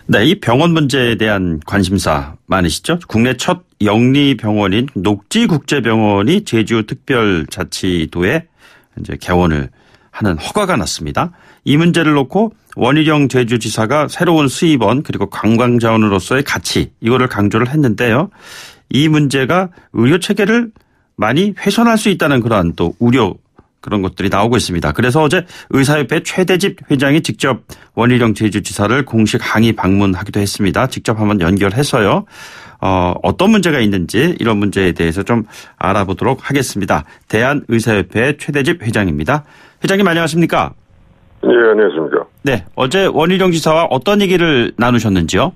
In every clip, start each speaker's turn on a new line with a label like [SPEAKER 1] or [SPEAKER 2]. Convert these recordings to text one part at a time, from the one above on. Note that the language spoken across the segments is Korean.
[SPEAKER 1] 네, 이 병원 문제에 대한 관심사 많으시죠? 국내 첫 영리병원인 녹지국제병원이 제주특별자치도에 이제 개원을 하는 허가가 났습니다. 이 문제를 놓고 원희룡 제주지사가 새로운 수입원 그리고 관광자원으로서의 가치 이거를 강조를 했는데요. 이 문제가 의료 체계를 많이 훼손할 수 있다는 그러한 또 우려 그런 것들이 나오고 있습니다. 그래서 어제 의사협회 최대집 회장이 직접 원희룡 제주지사를 공식 항의 방문하기도 했습니다. 직접 한번 연결해서요. 어떤 문제가 있는지 이런 문제에 대해서 좀 알아보도록 하겠습니다. 대한의사협회 최대집 회장입니다. 회장님 안녕하십니까?
[SPEAKER 2] 예, 안녕하십니까?
[SPEAKER 1] 네, 어제 원희룡 지사와 어떤 얘기를 나누셨는지요?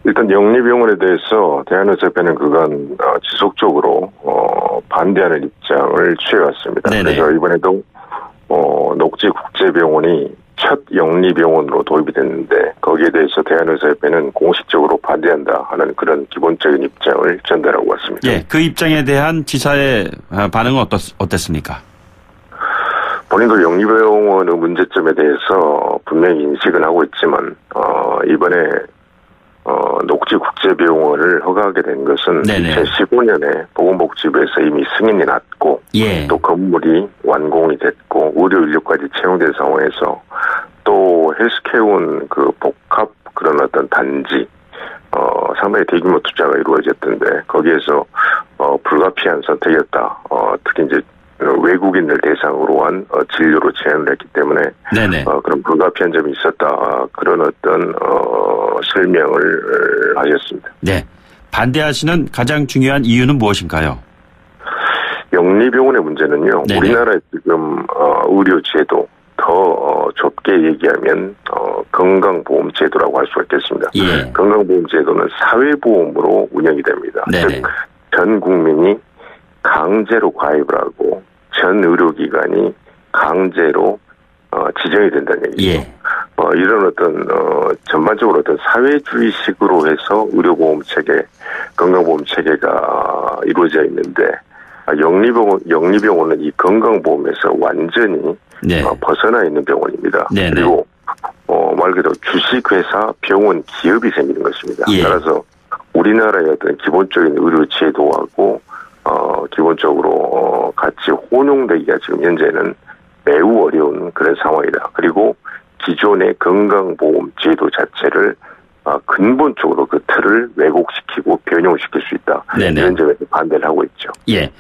[SPEAKER 2] 일단 영리병원에 대해서 대한의사협회는 그간 지속적으로 반대하는 입장을 취해왔습니다.
[SPEAKER 1] 네네.
[SPEAKER 2] 그래서 이번에도 녹지국제병원이 첫 영리병원으로 도입이 됐는데 거기에 대해서 대한의사협회는 공식적으로 반대한다 하는 그런 기본적인 입장을 전달하고 왔습니다.
[SPEAKER 1] 예, 그 입장에 대한 지사의 반응은 어땠습니까?
[SPEAKER 2] 본인도 영리병원의 문제점에 대해서 분명히 인식은 하고 있지만 이번에 녹지국제병원을 허가하게 된 것은
[SPEAKER 1] 네네.
[SPEAKER 2] 2015년에 보건복지부에서 이미 승인이 났고
[SPEAKER 1] 예.
[SPEAKER 2] 또 건물이 완공이 됐고 의료 인력까지 채용된 상황에서 또 헬스케어원 그 복합 그런 어떤 단지 상당히 대규모 투자가 이루어졌던데 거기에서 불가피한 선택이었다. 특히 이제 외국인들 대상으로 한 진료로 제한을 했기 때문에
[SPEAKER 1] 네네.
[SPEAKER 2] 그런 불가피한 점이 있었다. 그런 어떤 설명을 하셨습니다.
[SPEAKER 1] 네. 반대하시는 가장 중요한 이유는 무엇인가요?
[SPEAKER 2] 영리병원의 문제는요.
[SPEAKER 1] 네네.
[SPEAKER 2] 우리나라의 지금 의료제도 더 좁게 얘기하면 건강보험제도라고 할 수가 있겠습니다.
[SPEAKER 1] 예.
[SPEAKER 2] 건강보험제도는 사회보험으로 운영이 됩니다.
[SPEAKER 1] 네네.
[SPEAKER 2] 즉 전 국민이 강제로 가입을 하고 전 의료기관이 강제로 지정이 된다는 얘기죠.
[SPEAKER 1] 예.
[SPEAKER 2] 이런 어떤 전반적으로 어떤 사회주의식으로 해서 의료보험 체계, 건강보험 체계가 이루어져 있는데 영리병원은 이 건강보험에서 완전히
[SPEAKER 1] 네.
[SPEAKER 2] 벗어나 있는 병원입니다.
[SPEAKER 1] 네네.
[SPEAKER 2] 그리고 말 그대로 주식회사 병원 기업이 생기는 것입니다.
[SPEAKER 1] 예.
[SPEAKER 2] 따라서 우리나라의 어떤 기본적인 의료제도하고 기본적으로 같이 혼용되기가 지금 현재는 매우 어려운 그런 상황이다. 그리고 기존의 건강보험 제도 자체를 근본적으로 그 틀을 왜곡시키고 변형시킬 수 있다.
[SPEAKER 1] 네네.
[SPEAKER 2] 이런 점에서 반대를 하고 있죠.
[SPEAKER 1] 예.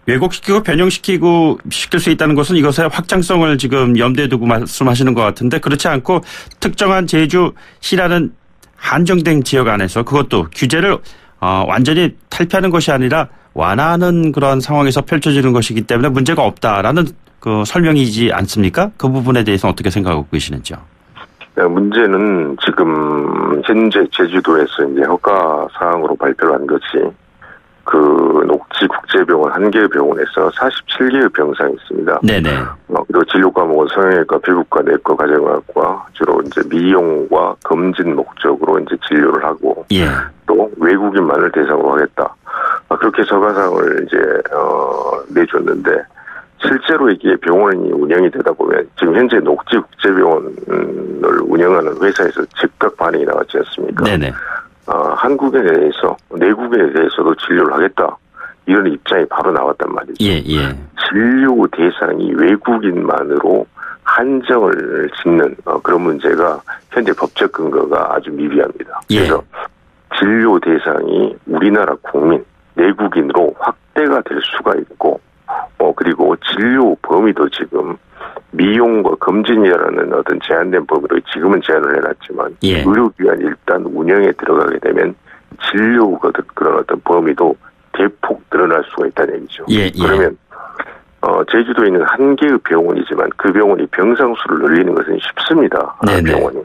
[SPEAKER 1] 왜곡시키고 시킬 수 있다는 것은 이것의 확장성을 지금 염두에 두고 말씀하시는 것 같은데 그렇지 않고 특정한 제주시라는 한정된 지역 안에서 그것도 규제를 완전히 탈피하는 것이 아니라 완화하는 그런 상황에서 펼쳐지는 것이기 때문에 문제가 없다라는 그 설명이지 않습니까? 그 부분에 대해서 어떻게 생각하고 계시는지요?
[SPEAKER 2] 문제는 지금 현재 제주도에서 이제 허가 사항으로 발표를 한 것이 그 녹지국제병원 한 개의 병원에서 47개의 병상이 있습니다. 네네. 그리고 진료 과목은 성형외과, 피부과, 내과, 가정의학과 주로 이제 미용과 검진 목적으로 이제 진료를 하고
[SPEAKER 1] 예.
[SPEAKER 2] 또 외국인만을 대상으로 하겠다. 그렇게 허가사항을 이제 내줬는데 실제로 이게 병원이 운영이 되다 보면 지금 현재 녹지국제병원을 운영하는 회사에서 즉각 반응이 나왔지 않습니까? 네네. 한국에 대해서 내국에 대해서도 진료를 하겠다. 이런 입장이 바로 나왔단 말이죠. 예. 진료 대상이 외국인만으로 한정을 짓는 그런 문제가 현재 법적 근거가 아주 미비합니다. 예. 그래서 진료 대상이 우리나라 국민, 내국인으로 확대가 될 수가 있고 그리고 진료 범위도 지금 미용과 검진이라는 어떤 제한된 범위로 지금은 제한을 해놨지만 예. 의료기관이 일단 운영에 들어가게 되면 진료 그런 어떤 범위도 대폭 늘어날 수가 있다는 얘기죠. 예. 그러면 제주도에 있는 한 개의 병원이지만 그 병원이 병상수를 늘리는 것은 쉽습니다. 병원이.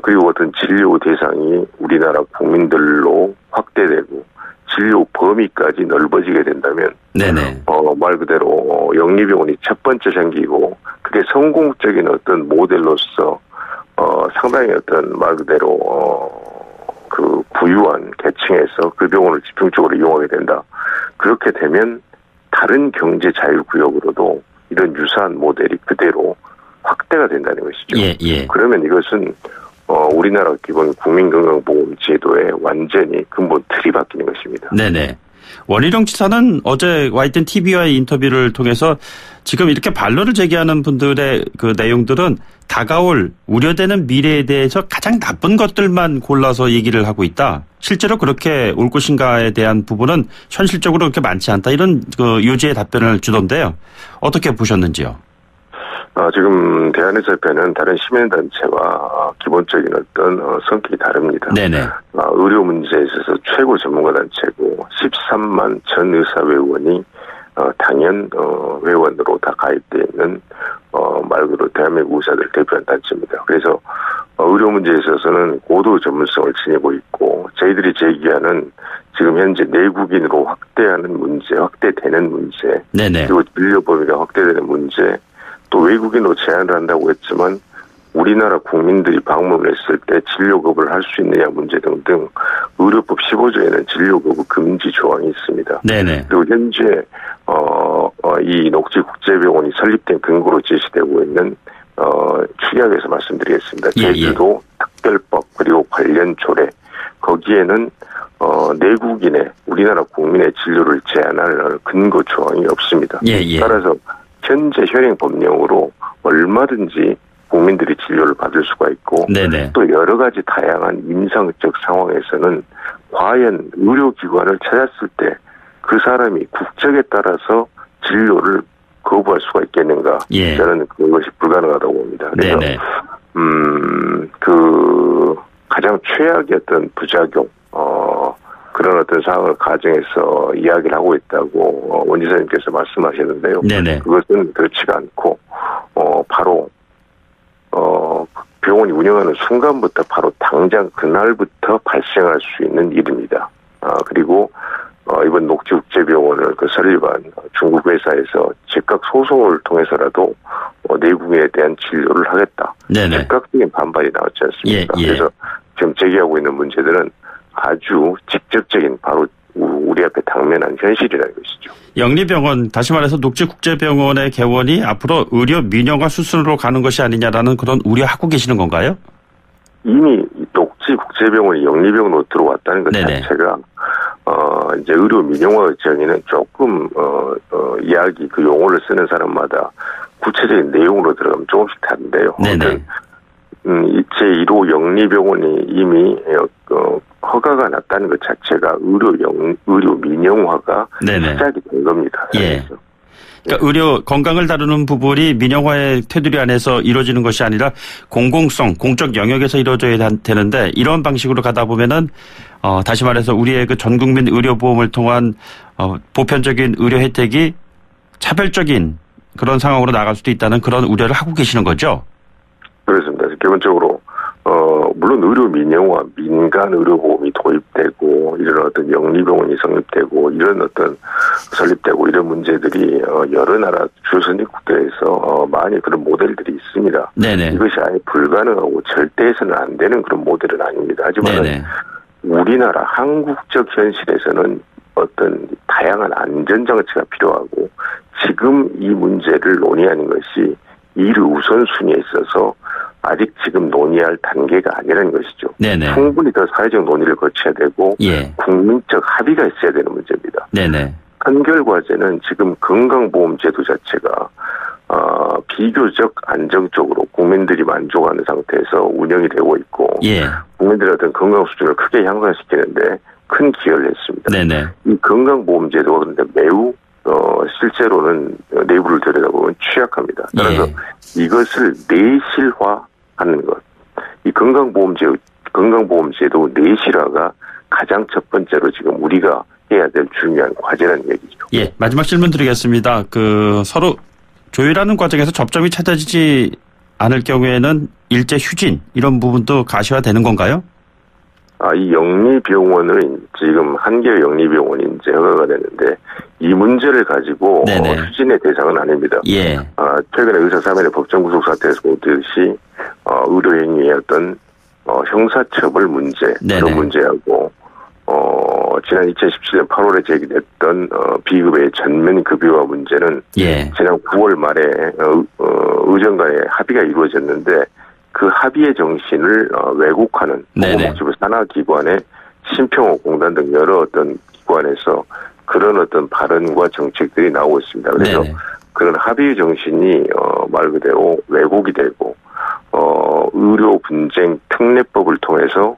[SPEAKER 2] 그리고 어떤 진료 대상이 우리나라 국민들로 확대되고 진료 범위까지 넓어지게 된다면 네네. 말 그대로 영리병원이 첫 번째 생기고 그게 성공적인 어떤 모델로서 상당히 어떤 말 그대로 그 부유한 계층에서 그 병원을 집중적으로 이용하게 된다. 그렇게 되면 다른 경제 자유구역으로도 이런 유사한 모델이 그대로 확대가 된다는 것이죠. 예. 그러면 이것은 우리나라 기본 국민건강보험 제도의 완전히 근본 틀이 바뀌는 것입니다.
[SPEAKER 1] 네네. 원희룡 지사는 어제 와있던 TV와의 인터뷰를 통해서 지금 이렇게 반론을 제기하는 분들의 그 내용들은 다가올 우려되는 미래에 대해서 가장 나쁜 것들만 골라서 얘기를 하고 있다. 실제로 그렇게 올 것인가에 대한 부분은 현실적으로 그렇게 많지 않다. 이런 그 요지의 답변을 주던데요. 어떻게 보셨는지요?
[SPEAKER 2] 지금 대한의사협회는 다른 시민단체와 기본적인 어떤 성격이 다릅니다.
[SPEAKER 1] 네네.
[SPEAKER 2] 의료 문제에 있어서 최고 전문가 단체고 13만 전 의사회원이 당연 회원으로 다 가입되어 있는 말 그대로 대한민국 의사들 대표하는 단체입니다. 그래서 의료 문제에 있어서는 고도 전문성을 지니고 있고 저희들이 제기하는 지금 현재 내국인으로 확대하는 문제, 확대되는 문제,
[SPEAKER 1] 네네.
[SPEAKER 2] 그리고 진료 범위가 확대되는 문제, 또 외국인으로 제한을 한다고 했지만 우리나라 국민들이 방문을 했을 때 진료거부를 할 수 있느냐 문제 등등 의료법 15조에는 진료거부 금지 조항이 있습니다.
[SPEAKER 1] 네네.
[SPEAKER 2] 그리고 현재 이 녹지국제병원이 설립된 근거로 제시되고 있는 축약에서 말씀드리겠습니다. 제주도 특별법 그리고 관련 조례 거기에는 내국인의 우리나라 국민의 진료를 제한할 근거 조항이 없습니다. 따라서 현재 현행 법령으로 얼마든지 국민들이 진료를 받을 수가 있고
[SPEAKER 1] 네네.
[SPEAKER 2] 또 여러 가지 다양한 임상적 상황에서는 과연 의료기관을 찾았을 때 그 사람이 국적에 따라서 진료를 거부할 수가 있겠는가? 저는 그것이 불가능하다고 봅니다. 그래서 그 가장 최악의 어떤 부작용 그런 어떤 상황을 가정해서 이야기를 하고 있다고 원 지사님께서 말씀하셨는데요.
[SPEAKER 1] 네네.
[SPEAKER 2] 그것은 그렇지가 않고 바로 병원이 운영하는 순간부터 바로 당장 그날부터 발생할 수 있는 일입니다. 그리고 이번 녹지국제병원을 설립한 중국 회사에서 즉각 소송을 통해서라도 내국인에 대한 진료를 하겠다.
[SPEAKER 1] 네네.
[SPEAKER 2] 즉각적인 반발이 나왔지 않습니까? 그래서 지금 제기하고 있는 문제들은 아주 직접적인 바로 우리 앞에 당면한 현실이라는 것이죠.
[SPEAKER 1] 영리병원, 다시 말해서 녹지국제병원의 개원이 앞으로 의료 민영화 수순으로 가는 것이 아니냐라는 그런 우려하고 계시는 건가요?
[SPEAKER 2] 이미 녹지국제병원이 영리병원으로 들어왔다는 것 자체가 이제 의료 민영화 정의는 조금 이야기 그 용어를 쓰는 사람마다 구체적인 내용으로 들어가면 조금씩 다른데요.
[SPEAKER 1] 네네.
[SPEAKER 2] 제1호 영리병원이 이미 허가가 났다는 것 자체가 의료 민영화가 시작이 된 겁니다.
[SPEAKER 1] 그러니까 의료 건강을 다루는 부분이 민영화의 테두리 안에서 이루어지는 것이 아니라 공공성, 공적 영역에서 이루어져야 되는데 이런 방식으로 가다 보면은 다시 말해서 우리의 그 전국민 의료보험을 통한 보편적인 의료 혜택이 차별적인 그런 상황으로 나갈 수도 있다는 그런 우려를 하고 계시는 거죠?
[SPEAKER 2] 그렇습니다. 기본적으로 물론 의료 민영화, 민간 의료보험이 도입되고 이런 어떤 영리병원이 성립되고 이런 어떤 설립되고 이런 문제들이 여러 나라 주요 선진국들에서 많이 그런 모델들이 있습니다.
[SPEAKER 1] 네네.
[SPEAKER 2] 이것이 아예 불가능하고 절대 해서는 안 되는 그런 모델은 아닙니다. 하지만 우리나라 한국적 현실에서는 어떤 다양한 안전장치가 필요하고 지금 이 문제를 논의하는 것이 일 우선순위에 있어서 아직 지금 논의할 단계가 아니라는 것이죠. 충분히 더 사회적 논의를 거쳐야 되고 국민적 합의가 있어야 되는 문제입니다. 한결 과제는 지금 건강보험제도 자체가 비교적 안정적으로 국민들이 만족하는 상태에서 운영이 되고 있고 국민들의 어떤 건강 수준을 크게 향상시키는데 큰 기여를 했습니다. 이 건강보험제도가 그런데 매우 실제로는 내부를 들여다보면 취약합니다. 따라서 이것을 내실화하는 것, 이 건강보험제도 내실화가 가장 첫 번째로 지금 우리가 해야 될 중요한 과제라는 얘기죠.
[SPEAKER 1] 마지막 질문 드리겠습니다. 서로 조율하는 과정에서 접점이 찾아지지 않을 경우에는 일제 휴진 이런 부분도 가시화되는 건가요?
[SPEAKER 2] 이 영리병원은 지금 한 개의 영리병원이 이제 허가가 됐는데 이 문제를 가지고 추진의 대상은 아닙니다. 최근에 의사사면의 법정구속 사태에서 보듯이 의료행위의 어떤 형사처벌 문제 그런 문제하고 지난 2017년 8월에 제기됐던 비급여의 전면 급여화 문제는 지난 9월 말에 의정 간의 합의가 이루어졌는데 그 합의의 정신을 왜곡하는 보건복지부 산하기관의 심평호공단 등 여러 어떤 기관에서 그런 어떤 발언과 정책들이 나오고 있습니다. 그래서 그런 합의의 정신이 말 그대로 왜곡이 되고 의료 분쟁 특례법을 통해서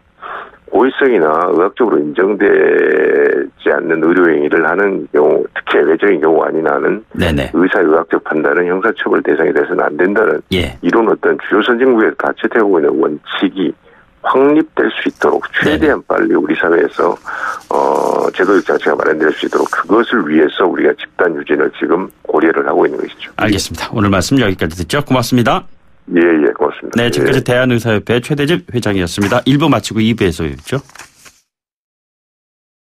[SPEAKER 2] 고의성이나 의학적으로 인정되지 않는 의료행위를 하는 경우, 특히 예외적인 경우 아닌 한은 의사의학적 판단은 형사처벌 대상이 돼서는 안 된다는 이런 어떤 주요 선진국에서 다채되고 있는 원칙이 확립될 수 있도록 최대한 빨리 우리 사회에서 제도적 장치가 마련될 수 있도록 그것을 위해서 우리가 집단 유진을 지금 고려를 하고 있는 것이죠.
[SPEAKER 1] 알겠습니다. 오늘 말씀 여기까지 듣죠. 고맙습니다.
[SPEAKER 2] 예, 고맙습니다.
[SPEAKER 1] 네, 지금까지 대한의사협회 최대집 회장이었습니다. 1부 마치고 2부에서 뵙죠.